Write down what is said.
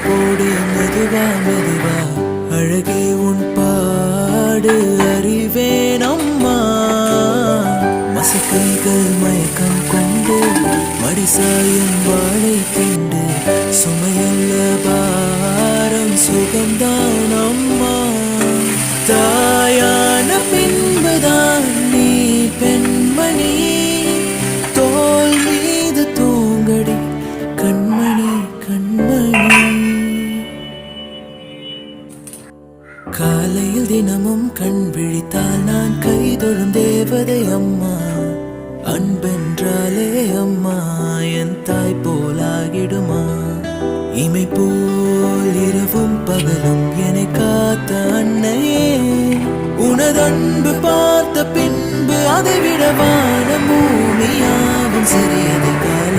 போடு மெதுவா மெதுவா அழகே உன் பாடு அறிவேன் அம்மா மசக்கைகள் மயக்கம் கொண்டு மடிசாயும் வாழை திண்டு சுமையல்ல பாரம் சுகம்தான் அம்மா தாயான பின்புதான் நீ பெண்மணி தோல் மீது தூங்கடி கண்மணி கண்மணி காலையில் தினமும் கண் விழித்தால் நான் கைதொழும் தேவதை அம்மா அன்பென்றாலே அம்மா என் தாய் போலாகிடுமா இமை போல் இரவும் பகலும் என்னை காத்த அன்னையே உனது அன்பு பார்த்த பின்பு அதை விட வானம் பூமியாவும் சிறியது கால